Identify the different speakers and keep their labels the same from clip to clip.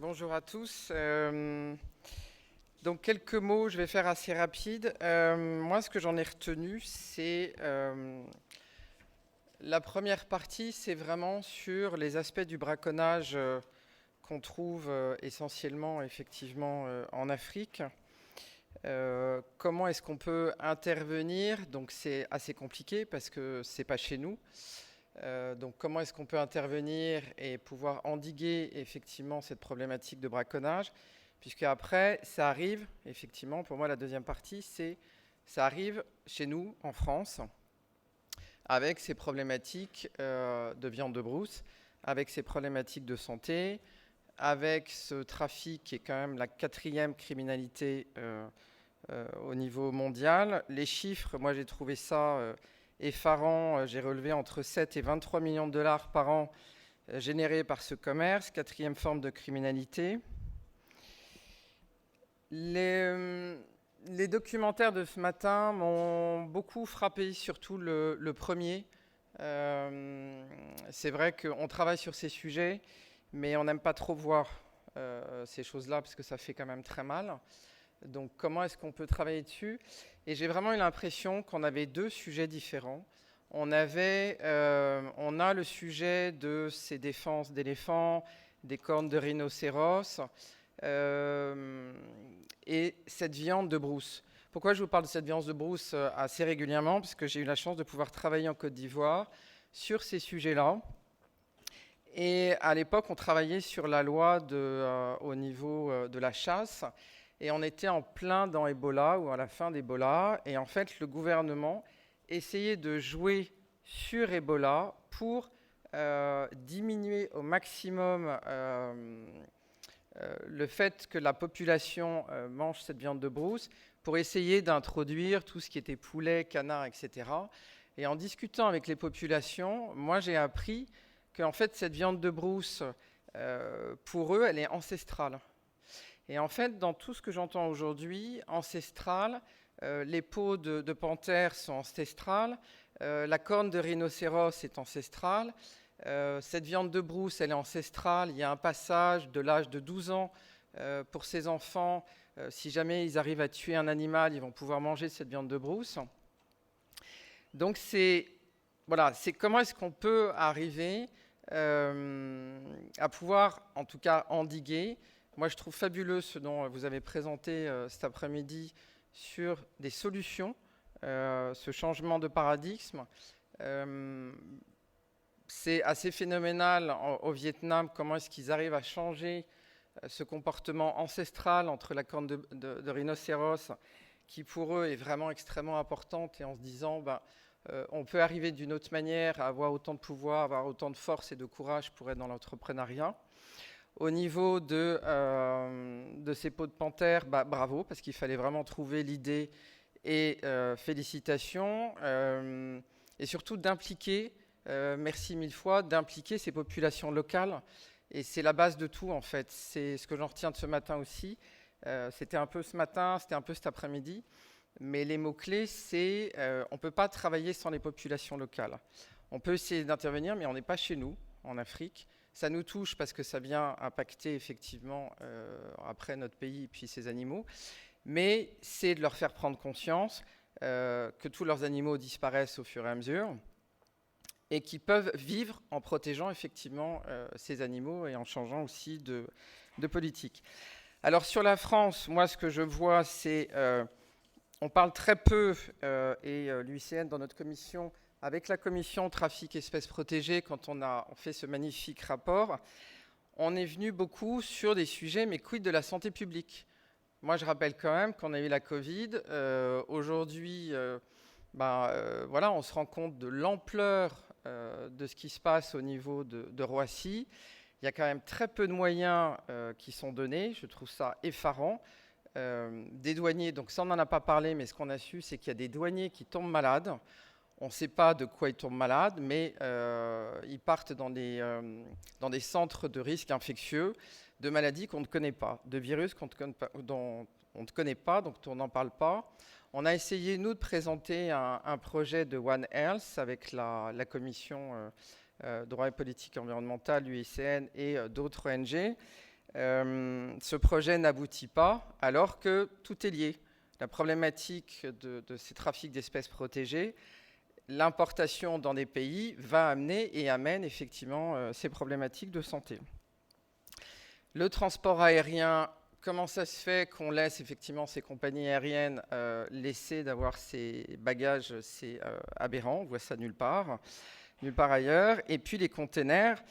Speaker 1: Bonjour à tous. Donc quelques mots, je vais faire assez rapide. Moi, ce que j'en ai retenu, c'est la première partie, c'est vraiment sur les aspects du braconnage qu'on trouve essentiellement, effectivement, en Afrique. Comment est-ce qu'on peut intervenir? Donc c'est assez compliqué parce que c'est pas chez nous. Donc comment est-ce qu'on peut intervenir et pouvoir endiguer effectivement cette problématique de braconnage, puisque après ça arrive effectivement, pour moi la deuxième partie, c'est ça arrive chez nous en France avec ces problématiques de viande de brousse, avec ces problématiques de santé, avec ce trafic qui est quand même la quatrième criminalité au niveau mondial. Les chiffres, moi j'ai trouvé ça effarant. J'ai relevé entre 7 et 23 millions de dollars par an générés par ce commerce, quatrième forme de criminalité. Les documentaires de ce matin m'ont beaucoup frappé, surtout le premier. C'est vrai qu'on travaille sur ces sujets, mais on n'aime pas trop voir ces choses-là parce que ça fait quand même très mal. Donc comment est-ce qu'on peut travailler dessus? Et j'ai vraiment eu l'impression qu'on avait deux sujets différents. On a le sujet de ces défenses d'éléphants, des cornes de rhinocéros et cette viande de brousse. Pourquoi je vous parle de cette viande de brousse assez régulièrement? Parce que j'ai eu la chance de pouvoir travailler en Côte d'Ivoire sur ces sujets-là. Et à l'époque, on travaillait sur la loi au niveau de la chasse. Et on était en plein dans Ebola ou à la fin d'Ebola. Et en fait, le gouvernement essayait de jouer sur Ebola pour diminuer au maximum le fait que la population mange cette viande de brousse, pour essayer d'introduire tout ce qui était poulet, canard, etc. Et en discutant avec les populations, moi j'ai appris qu'en fait cette viande de brousse, pour eux, elle est ancestrale. Et en fait, dans tout ce que j'entends aujourd'hui, ancestral, les peaux de panthère sont ancestrales, la corne de rhinocéros est ancestrale, cette viande de brousse, elle est ancestrale. Il y a un passage de l'âge de 12 ans pour ces enfants. Si jamais ils arrivent à tuer un animal, ils vont pouvoir manger cette viande de brousse. Donc voilà, c'est comment est-ce qu'on peut arriver à pouvoir, en tout cas, endiguer. Moi, je trouve fabuleux ce dont vous avez présenté cet après-midi sur des solutions, ce changement de paradigme. C'est assez phénoménal au Vietnam, comment est-ce qu'ils arrivent à changer ce comportement ancestral entre la corne de rhinocéros, qui pour eux est vraiment extrêmement importante, et en se disant, on peut arriver d'une autre manière à avoir autant de pouvoir, avoir autant de force et de courage pour être dans l'entrepreneuriat. Au niveau de ces peaux de panthère, bravo, parce qu'il fallait vraiment trouver l'idée, et félicitations, et surtout d'impliquer, merci mille fois, d'impliquer ces populations locales. Et c'est la base de tout, en fait. C'est ce que j'en retiens de ce matin aussi. C'était un peu ce matin, c'était un peu cet après-midi. Mais les mots-clés, c'est on ne peut pas travailler sans les populations locales. On peut essayer d'intervenir, mais on n'est pas chez nous, en Afrique. Ça nous touche parce que ça vient impacter effectivement après notre pays et puis ces animaux. Mais c'est de leur faire prendre conscience que tous leurs animaux disparaissent au fur et à mesure et qui peuvent vivre en protégeant effectivement ces animaux et en changeant aussi de politique. Alors sur la France, moi ce que je vois, c'est on parle très peu, et l'UICN dans notre commission, avec la commission trafic espèces protégées, quand on fait ce magnifique rapport, on est venu beaucoup sur des sujets, mais quid de la santé publique? Moi, je rappelle quand même qu'on a eu la Covid. Aujourd'hui, voilà, on se rend compte de l'ampleur de ce qui se passe au niveau de Roissy. Il y a quand même très peu de moyens qui sont donnés. Je trouve ça effarant. Des douaniers, donc ça on n'en a pas parlé, mais ce qu'on a su, c'est qu'il y a des douaniers qui tombent malades. On ne sait pas de quoi ils tombent malades, mais ils partent dans des centres de risque infectieux, de maladies qu'on ne connaît pas, de virus dont on ne connaît pas, donc on n'en parle pas. On a essayé, nous, de présenter un projet de One Health avec la commission droit et politique environnementale, l'UICN et d'autres ONG. ce projet n'aboutit pas alors que tout est lié. La problématique de ces trafics d'espèces protégées, l'importation dans des pays va amener et amène effectivement ces problématiques de santé. Le transport aérien, comment ça se fait qu'on laisse effectivement ces compagnies aériennes laisser d'avoir ces bagages, c'est aberrant, on voit ça nulle part ailleurs. Et puis les containers,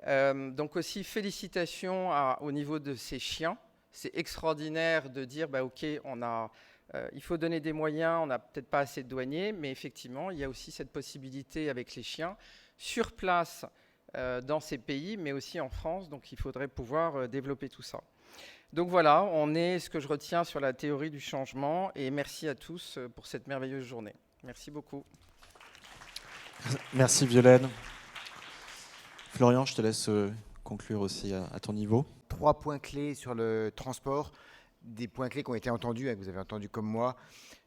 Speaker 1: donc aussi félicitations au niveau de ces chiens. C'est extraordinaire de dire, ok, il faut donner des moyens, on n'a peut-être pas assez de douaniers, mais effectivement, il y a aussi cette possibilité avec les chiens sur place dans ces pays, mais aussi en France, donc il faudrait pouvoir développer tout ça. Donc voilà, on est ce que je retiens sur la théorie du changement, et merci à tous pour cette merveilleuse journée. Merci beaucoup.
Speaker 2: Merci Violaine. Florian, je te laisse conclure aussi à ton niveau.
Speaker 3: 3 points clés sur le transport, des points clés qui ont été entendus, que vous avez entendus comme moi.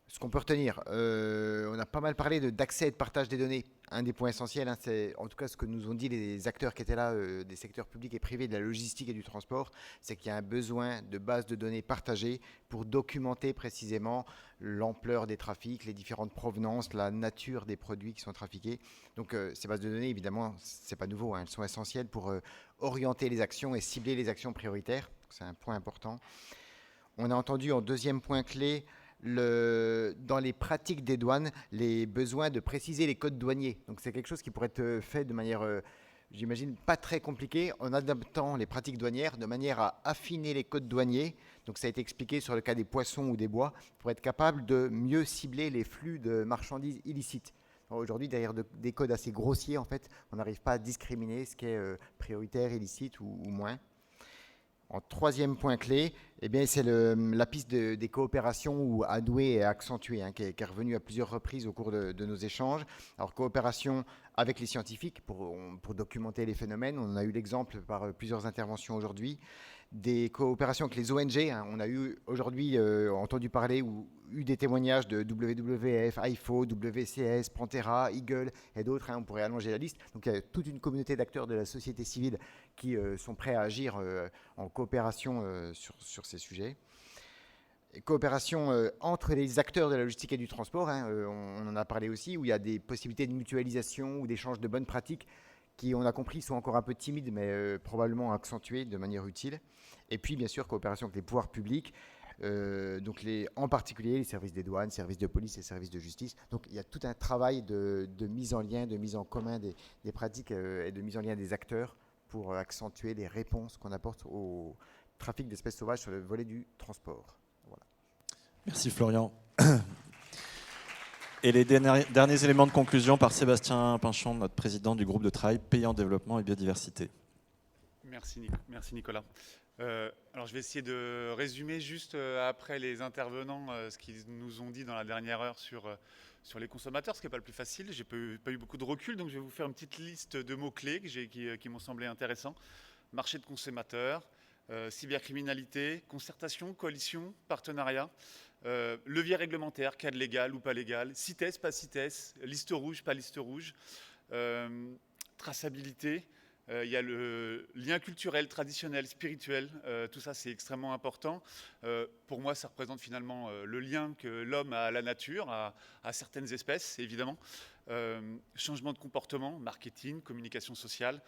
Speaker 3: Ce qu'on peut retenir, on a pas mal parlé d'accès et de partage des données. Un des points essentiels, c'est en tout cas ce que nous ont dit les acteurs qui étaient là, des secteurs publics et privés, de la logistique et du transport, c'est qu'il y a un besoin de bases de données partagées pour documenter précisément l'ampleur des trafics, les différentes provenances, la nature des produits qui sont trafiqués. Donc ces bases de données, évidemment, c'est pas nouveau, elles sont essentielles pour orienter les actions et cibler les actions prioritaires. C'est un point important. On a entendu en deuxième point clé, dans les pratiques des douanes, les besoins de préciser les codes douaniers. Donc c'est quelque chose qui pourrait être fait de manière, j'imagine, pas très compliquée, en adaptant les pratiques douanières de manière à affiner les codes douaniers. Donc ça a été expliqué sur le cas des poissons ou des bois, pour être capable de mieux cibler les flux de marchandises illicites. Aujourd'hui, derrière des codes assez grossiers, en fait, on n'arrive pas à discriminer ce qui est prioritaire, illicite ou moins. En troisième point clé, c'est la piste des coopérations à douer et à accentuer, qui est revenue à plusieurs reprises au cours de nos échanges. Alors, coopération avec les scientifiques pour documenter les phénomènes. On a eu l'exemple par plusieurs interventions aujourd'hui. Des coopérations avec les ONG. On a eu aujourd'hui entendu parler ou eu des témoignages de WWF, IFO, WCS, Pantera, Eagle et d'autres. On pourrait allonger la liste. Donc il y a toute une communauté d'acteurs de la société civile qui sont prêts à agir en coopération sur ces sujets. Et coopération entre les acteurs de la logistique et du transport, on en a parlé aussi, où il y a des possibilités de mutualisation ou d'échange de bonnes pratiques qui, on a compris, sont encore un peu timides, mais probablement accentuées de manière utile. Et puis, bien sûr, coopération avec les pouvoirs publics, donc en particulier les services des douanes, services de police et services de justice. Donc, il y a tout un travail de mise en lien, de mise en commun des pratiques et de mise en lien des acteurs pour accentuer les réponses qu'on apporte au trafic d'espèces sauvages sur le volet du transport. Voilà.
Speaker 2: Merci Florian. Et les derniers éléments de conclusion par Sébastien Pinchon, notre président du groupe de travail Pays en développement et biodiversité.
Speaker 4: Merci Nicolas. Alors je vais essayer de résumer juste après les intervenants ce qu'ils nous ont dit dans la dernière heure sur les consommateurs, ce qui n'est pas le plus facile. Je n'ai pas eu beaucoup de recul, donc je vais vous faire une petite liste de mots-clés qui m'ont semblé intéressants. Marché de consommateurs, cybercriminalité, concertation, coalition, partenariat, levier réglementaire, cadre légal ou pas légal, CITES, pas CITES, liste rouge, pas liste rouge, traçabilité. Il y a le lien culturel, traditionnel, spirituel, tout ça c'est extrêmement important. Pour moi ça représente finalement le lien que l'homme a à la nature, à certaines espèces évidemment. Changement de comportement, marketing, communication sociale,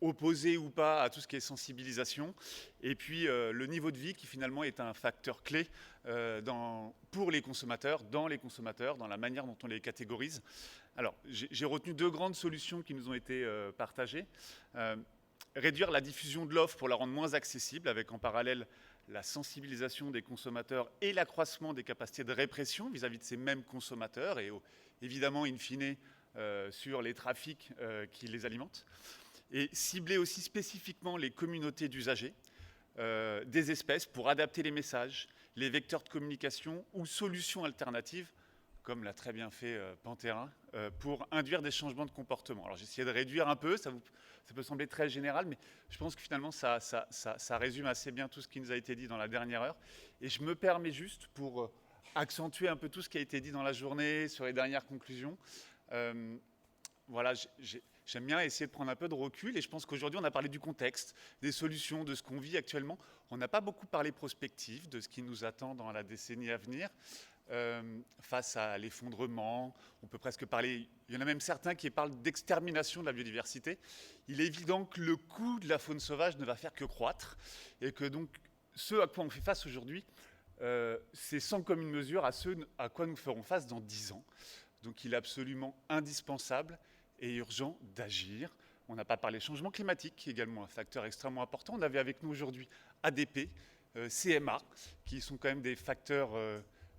Speaker 4: opposé ou pas à tout ce qui est sensibilisation. Et puis le niveau de vie qui finalement est un facteur clé pour les consommateurs, dans la manière dont on les catégorise. Alors, j'ai retenu 2 grandes solutions qui nous ont été partagées. Réduire la diffusion de l'offre pour la rendre moins accessible, avec en parallèle la sensibilisation des consommateurs et l'accroissement des capacités de répression vis-à-vis de ces mêmes consommateurs et évidemment, in fine, sur les trafics qui les alimentent. Et cibler aussi spécifiquement les communautés d'usagers des espèces pour adapter les messages, les vecteurs de communication ou solutions alternatives, comme l'a très bien fait Pantera, pour induire des changements de comportement. Alors j'ai essayé de réduire un peu, ça peut sembler très général, mais je pense que finalement ça résume assez bien tout ce qui nous a été dit dans la dernière heure. Et je me permets juste, pour accentuer un peu tout ce qui a été dit dans la journée, sur les dernières conclusions, voilà, j'aime bien essayer de prendre un peu de recul et je pense qu'aujourd'hui on a parlé du contexte, des solutions, de ce qu'on vit actuellement. On n'a pas beaucoup parlé prospective, de ce qui nous attend dans la décennie à venir. Face à l'effondrement, on peut presque parler, il y en a même certains qui parlent d'extermination de la biodiversité. Il est évident que le coût de la faune sauvage ne va faire que croître et que donc ce à quoi on fait face aujourd'hui, c'est sans commune mesure à ce à quoi nous ferons face dans 10 ans. Donc il est absolument indispensable et urgent d'agir. On n'a pas parlé changement climatique, également un facteur extrêmement important. On avait avec nous aujourd'hui ADP, CMA, qui sont quand même des facteurs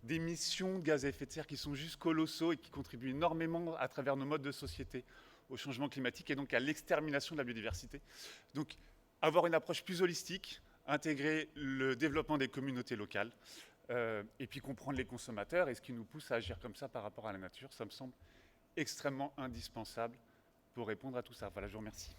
Speaker 4: d'émissions de gaz à effet de serre qui sont juste colossaux et qui contribuent énormément à travers nos modes de société au changement climatique et donc à l'extermination de la biodiversité. Donc avoir une approche plus holistique, intégrer le développement des communautés locales et puis comprendre les consommateurs et ce qui nous pousse à agir comme ça par rapport à la nature, ça me semble extrêmement indispensable pour répondre à tout ça. Voilà, je vous remercie.